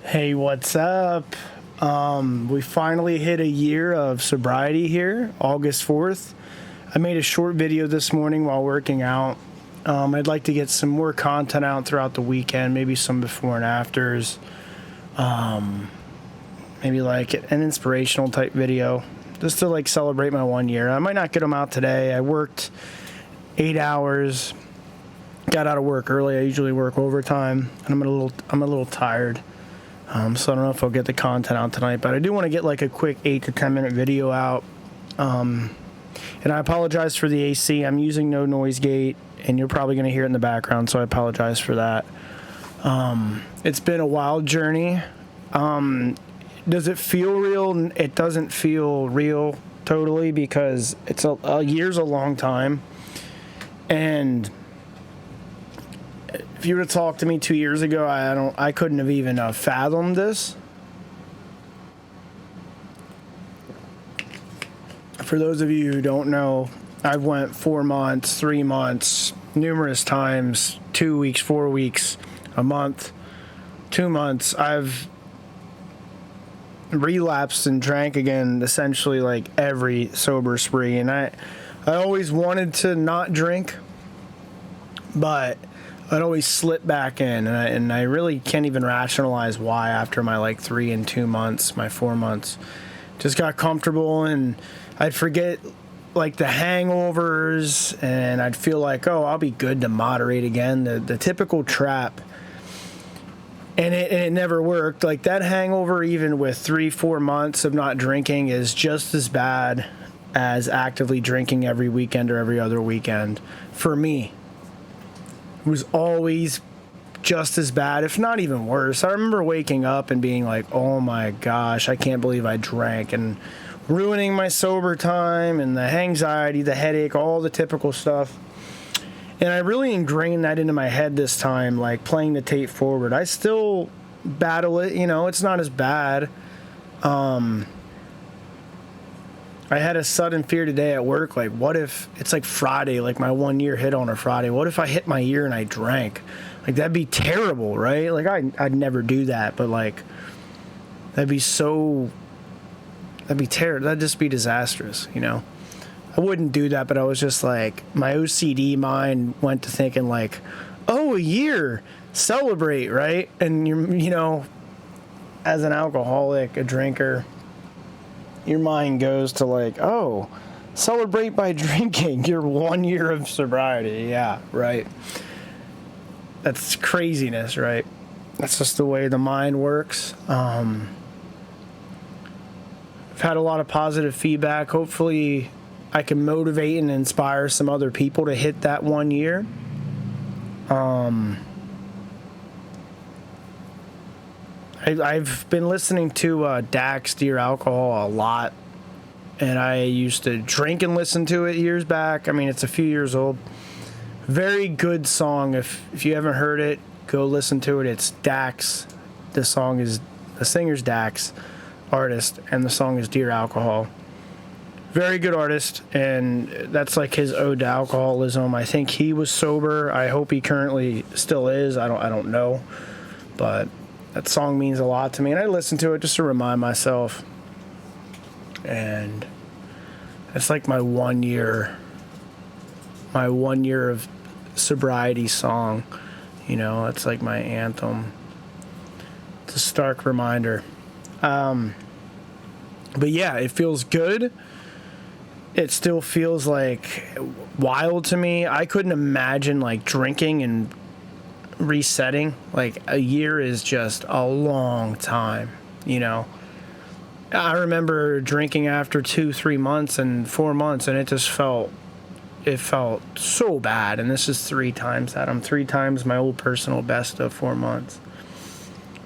Hey, what's up? We finally hit a year of sobriety here, August 4th. I made a short video this morning while working out. I'd like to get some more content out throughout the weekend, maybe some before and afters. Maybe like an inspirational type video, just to like celebrate my 1 year. I might not get them out today. I worked 8 hours, got out of work early. I usually work overtime, and I'm a little tired. So I don't know if I'll get the content out tonight, but I do want to get like a quick 8 to 10 minute video out. And I apologize for the AC. I'm using no noise gate, and you're probably going to hear it in the background, so I apologize for that. It's been a wild journey. Does it feel real? It doesn't feel real totally, because it's a year's a long time. And if you were to talk to me 2 years ago, I couldn't have even fathomed this. For those of you who don't know, I've went 4 months, 3 months, numerous times, 2 weeks, 4 weeks, a month, 2 months. I've relapsed and drank again essentially like every sober spree, and I always wanted to not drink, but I'd always slip back in, and I really can't even rationalize why. After my like 3 and 2 months, my 4 months, just got comfortable, and I'd forget like the hangovers, and I'd feel like, oh, I'll be good to moderate again, the typical trap. And it never worked. Like that hangover, even with 3-4 months of not drinking, is just as bad as actively drinking every weekend or every other weekend. For me, it was always just as bad, if not even worse. I remember waking up and being like, oh my gosh, I can't believe I drank, and ruining my sober time, and the anxiety, the headache, all the typical stuff. And I really ingrained that into my head this time, like playing the tape forward. I still battle it, it's not as bad. I had a sudden fear today at work, like what if it's like Friday, like my 1 year hit on a Friday. What if I hit my year and I drank? Like that'd be terrible, right? Like I'd never do that, but like that'd be terrible. That'd just be disastrous, I wouldn't do that, but I was just like, my OCD mind went to thinking like, oh, a year, celebrate, right? And as an alcoholic, a drinker, your mind goes to like, oh, celebrate by drinking your 1 year of sobriety. Yeah, right. That's craziness, right? That's just the way the mind works. I've had a lot of positive feedback. Hopefully I can motivate and inspire some other people to hit that 1 year. I've been listening to Dax, Dear Alcohol, a lot, and I used to drink and listen to it years back. I mean, it's a few years old. Very good song. If you haven't heard it, go listen to it. It's Dax. The singer's Dax, artist, and the song is Dear Alcohol. Very good artist, and that's like his ode to alcoholism. I think he was sober. I hope he currently still is. I don't know, but that song means a lot to me, and I listen to it just to remind myself. And it's like my 1 year of sobriety song. It's like my anthem. It's a stark reminder. But yeah, it feels good. It still feels like wild to me. I couldn't imagine like drinking and resetting. Like a year is just a long time, I remember drinking after 2-3 months and 4 months, and it felt so bad. And this is 3 times that. I'm 3 times my old personal best of 4 months,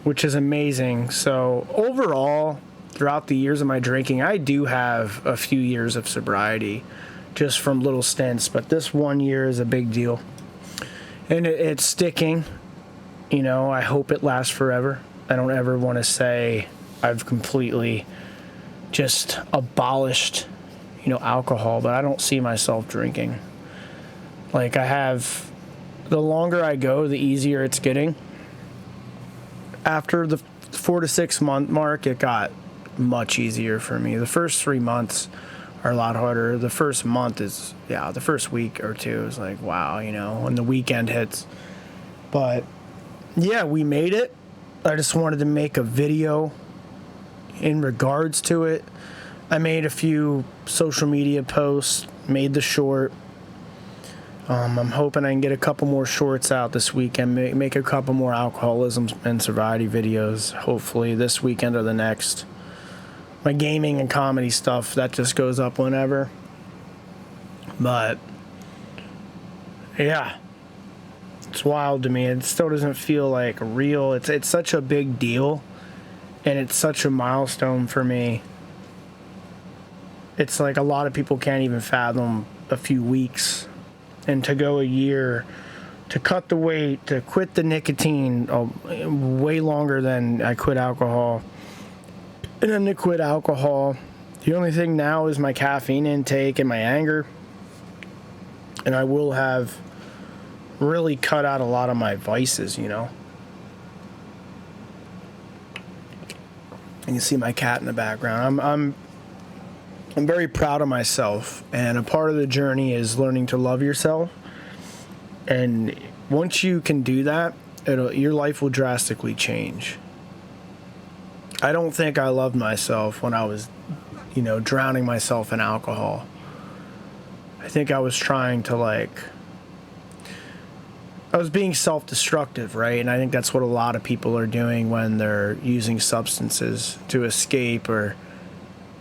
which is amazing. So overall, throughout the years of my drinking, I do have a few years of sobriety just from little stints, but this 1 year is a big deal. And it's sticking. I hope it lasts forever. I don't ever want to say I've completely just abolished, alcohol, but I don't see myself drinking. Like the longer I go, the easier it's getting. after the 4 to 6 month mark, it got much easier for me. The first 3 months are a lot harder. The first month is, the first week or two is like, wow, when the weekend hits. But yeah, we made it. I just wanted to make a video in regards to it. I made a few social media posts, made the short. I'm hoping I can get a couple more shorts out this weekend, make a couple more alcoholism and sobriety videos, hopefully this weekend or the next. My gaming and comedy stuff, that just goes up whenever. But, yeah, it's wild to me. It still doesn't feel like real. It's such a big deal, and it's such a milestone for me. It's like a lot of people can't even fathom a few weeks. And to go a year, to cut the weight, to quit the nicotine way longer than I quit alcohol. And then to quit alcohol, the only thing now is my caffeine intake and my anger. And I will have really cut out a lot of my vices, And you see my cat in the background. I'm very proud of myself, and a part of the journey is learning to love yourself. And once you can do that, your life will drastically change. I don't think I loved myself when I was, drowning myself in alcohol. I think I was trying to I was being self-destructive, right? And I think that's what a lot of people are doing when they're using substances to escape, or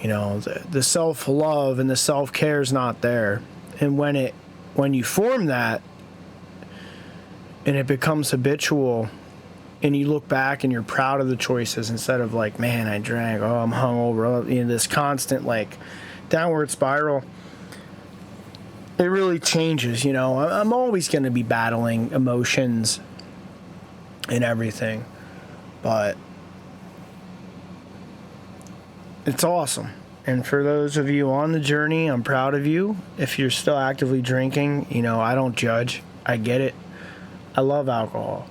the self-love and the self-care is not there. And when you form that and it becomes habitual, and you look back and you're proud of the choices instead of like, man, I drank, oh, I'm hungover, this constant downward spiral, it really changes. I'm always going to be battling emotions and everything, but it's awesome. And for those of you on the journey, I'm proud of you. If you're still actively drinking, I don't judge. I get it. I love alcohol,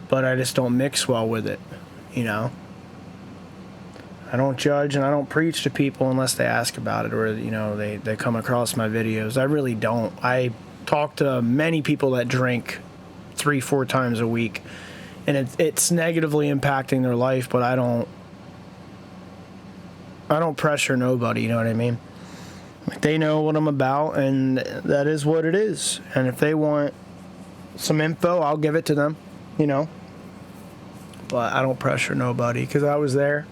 but I just don't mix well with it, I don't judge, and I don't preach to people unless they ask about it, or, they come across my videos. I really don't. I talk to many people that drink 3-4 times a week, and it's negatively impacting their life, but I don't pressure nobody, you know what I mean? They know what I'm about, and that is what it is. And if they want some info, I'll give it to them, But I don't pressure nobody, because I was there.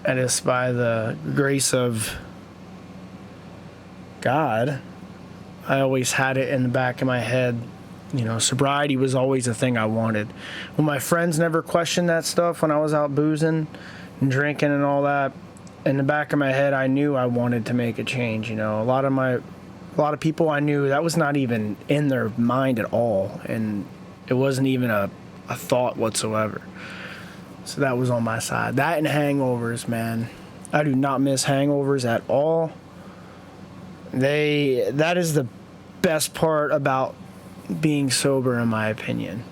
And it's by the grace of God, I always had it in the back of my head. Sobriety was always a thing I wanted. When my friends never questioned that stuff when I was out boozing and drinking and all that, in the back of my head, I knew I wanted to make a change. A lot of people I knew, that was not even in their mind at all, and it wasn't even a thought whatsoever. So that was on my side. That and hangovers, man. I do not miss hangovers at all. That is the best part about being sober, in my opinion.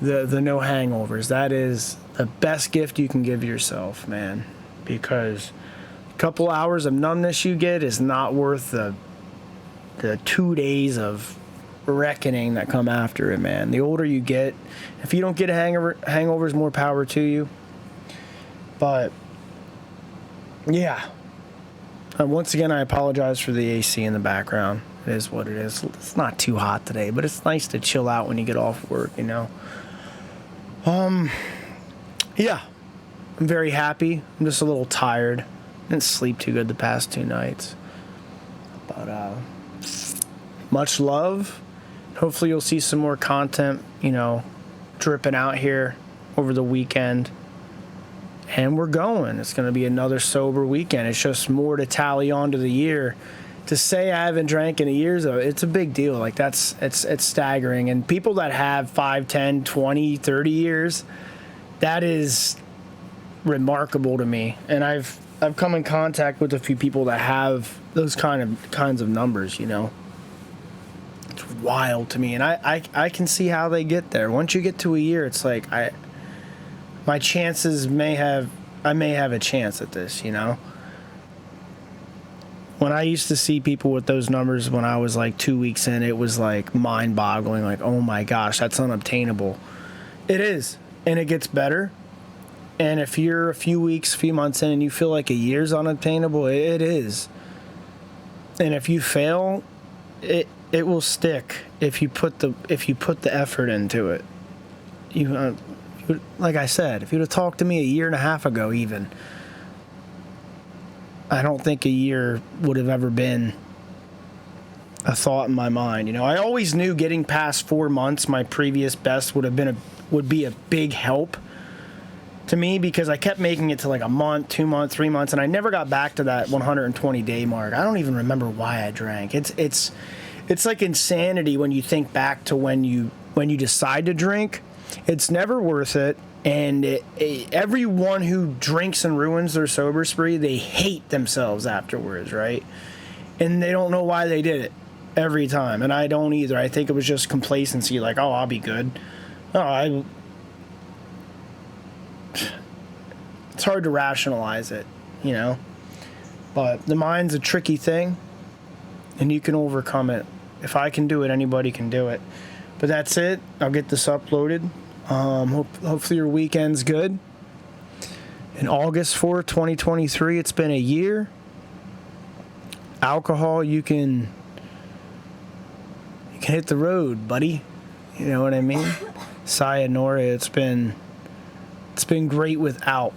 The no hangovers. That is the best gift you can give yourself, man. Because a couple hours of numbness you get is not worth the 2 days of reckoning that come after it, man. The older you get, if you don't get hangovers, more power to you. But yeah, once again, I apologize for the AC in the background. It is what it is. It's not too hot today, but it's nice to chill out when you get off work, Yeah, I'm very happy. I'm just a little tired. Didn't sleep too good the past 2 nights. But much love. Hopefully you'll see some more content, dripping out here over the weekend. And we're going. It's going to be another sober weekend. It's just more to tally on to the year. To say I haven't drank in a year, it's a big deal. It's staggering. And people that have 5, 10, 20, 30 years, that is remarkable to me. And I've come in contact with a few people that have those kinds of numbers, It's wild to me, and I can see how they get there. Once you get to a year, it's like my chances I may have a chance at this, you know? When I used to see people with those numbers when I was like 2 weeks in, it was like mind-boggling, like, oh my gosh, that's unobtainable. It is, and it gets better. And if you're a few weeks, few months in and you feel like a year's unobtainable, it is. And if you fail, it will stick if you put the effort into it. Like I said, if you'd have talked to me a year and a half ago, even, I don't think a year would have ever been a thought in my mind. You know, I always knew getting past 4 months, my previous best would be a big help to me, because I kept making it to like a month, 2 months, 3 months, and I never got back to that 120-day mark. I don't even remember why I drank. It's like insanity when you think back to when you decide to drink. It's never worth it. And everyone who drinks and ruins their sober spree, they hate themselves afterwards, right? And they don't know why they did it every time. And I don't either. I think it was just complacency, like, oh, I'll be good. No, it's hard to rationalize it, you know? But the mind's a tricky thing, and you can overcome it. If I can do it, anybody can do it. But that's it. I'll get this uploaded. Hopefully your weekend's good. In August 4th, 2023, it's been a year. Alcohol, you can hit the road, buddy. You know what I mean? Sayonara. It's been great without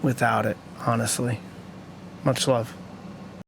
it, honestly. Much love.